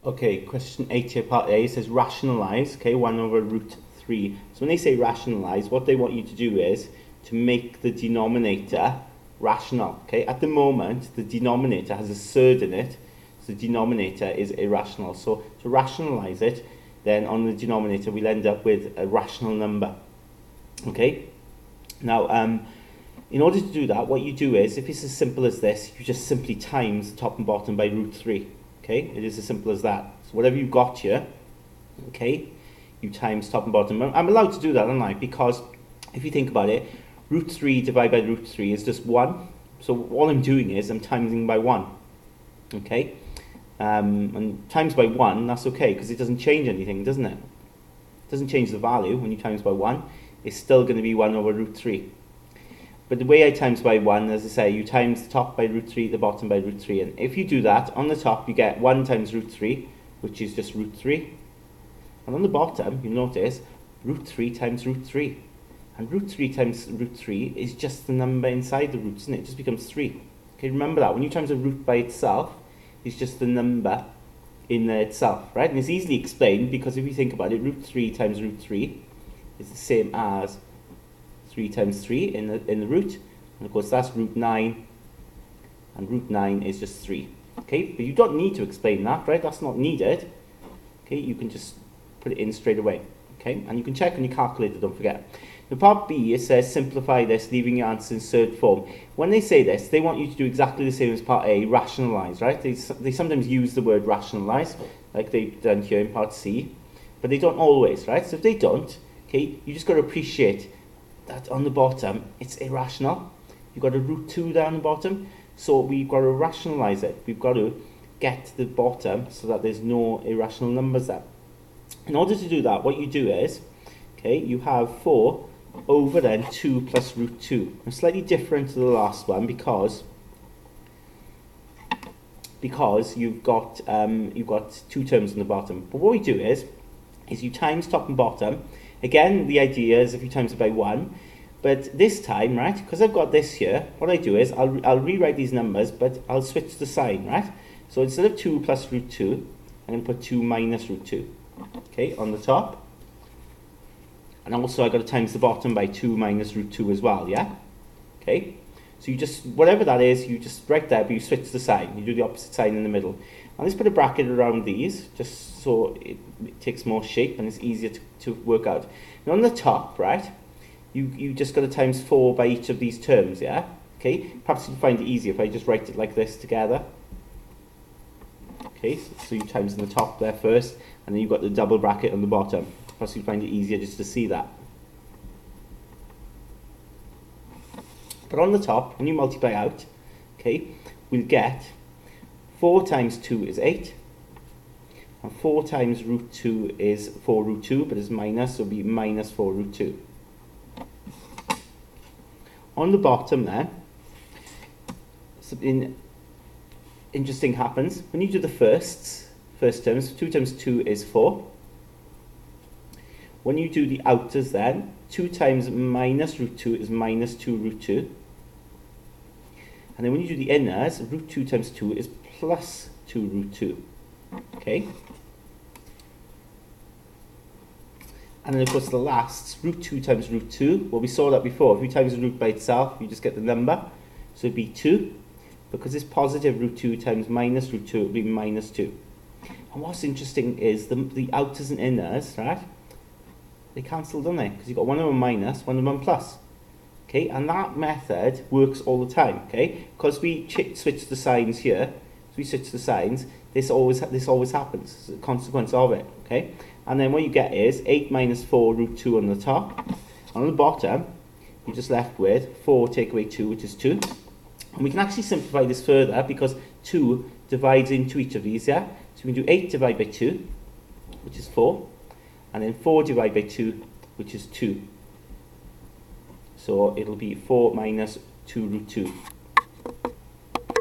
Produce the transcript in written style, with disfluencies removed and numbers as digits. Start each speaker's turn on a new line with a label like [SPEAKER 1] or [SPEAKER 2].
[SPEAKER 1] Okay, question 8 here, part A, says rationalize, okay, 1 over root 3. So when they say rationalize, what they want you to do is to make the denominator rational, okay? At the moment, the denominator has a surd in it, so the denominator is irrational. So to rationalize it, then on the denominator, we'll end up with a rational number, okay? Now, in order to do that, what you do is, if it's as simple as this, you just simply times the top and bottom by root 3. Okay, it is as simple as that. So whatever you've got here, okay, you times top and bottom. I'm allowed to do that, aren't I? Because if you think about it, root 3 divided by root 3 is just 1. So all I'm doing is I'm timesing by 1. Okay, and times by 1, that's okay, because it doesn't change anything, doesn't it? It doesn't change the value when you times by 1. It's still going to be 1 over root 3. But the way I times by 1, as I say, you times the top by root 3, the bottom by root 3. And if you do that, on the top you get 1 times root 3, which is just root 3. And on the bottom, you'll notice, root 3 times root 3. And root 3 times root 3 is just the number inside the root, isn't it? It just becomes 3. Okay, remember that. When you times a root by itself, it's just the number in there itself, right? And it's easily explained because if you think about it, root 3 times root 3 is the same as 3 times 3 in the root, and of course that's root 9, and root 9 is just 3. Okay, but you don't need to explain that, right? That's not needed. Okay, you can just put it in straight away. Okay, and you can check on your calculator, don't forget. In part B, it says simplify this, leaving your answer in surd form. When they say this, they want you to do exactly the same as part A, rationalize, right? They sometimes use the word rationalize, like they've done here in part C, but they don't always, right? So if they don't, okay, you just got to appreciate that on the bottom, it's irrational. You've got a root 2 down the bottom, so we've got to rationalize it. We've got to get to the bottom so that there's no irrational numbers there. In order to do that, what you do is, okay, you have 4 over then 2 plus root 2. It's slightly different to the last one because you've got 2 terms on the bottom. But what we do is you times top and bottom. Again, the idea is if you times it by 1, but this time, right, because I've got this here, what I do is I'll rewrite these numbers, but I'll switch the sign, right? So instead of 2 plus root 2, I'm going to put 2 minus root 2, okay, on the top. And also I've got to times the bottom by 2 minus root 2 as well, yeah? Okay, so you just, whatever that is, you just write there, but you switch the sign. You do the opposite sign in the middle. And let's put a bracket around these, just so it takes more shape and it's easier to work out. Now on the top, right, you just got to times 4 by each of these terms, yeah? Okay, perhaps you find it easier if I just write it like this together. Okay, so you times in the top there first, and then you've got the double bracket on the bottom. Perhaps you find it easier just to see that. But on the top, when you multiply out, okay, we'll get 4 times 2 is 8. And 4 times root 2 is 4 root 2, but it's minus, so it'll be minus 4 root 2. On the bottom there, something interesting happens. When you do the first terms, 2 times 2 is 4. When you do the outers then, 2 times minus root 2 is minus 2 root 2. And then when you do the inners, root 2 times 2 is plus 2 root 2. Okay? And then of course the last, root 2 times root 2. Well, we saw that before. If you times the root by itself, you just get the number. So it'd be 2. Because it's positive root 2 times minus root 2, it would be minus 2. And what's interesting is the outers and inners, right? They cancel, don't they? Because you've got one of them minus, one of them plus. Okay, and that method works all the time, okay? Because we switch the signs here, so we switch the signs, this always happens, it's a consequence of it, okay? And then what you get is 8 minus 4 root 2 on the top. And on the bottom, you're just left with 4 take away 2, which is 2. And we can actually simplify this further because 2 divides into each of these, yeah? So we can do 8 divided by 2, which is 4. And then 4 divided by 2, which is 2. So it'll be 4 minus 2 root 2.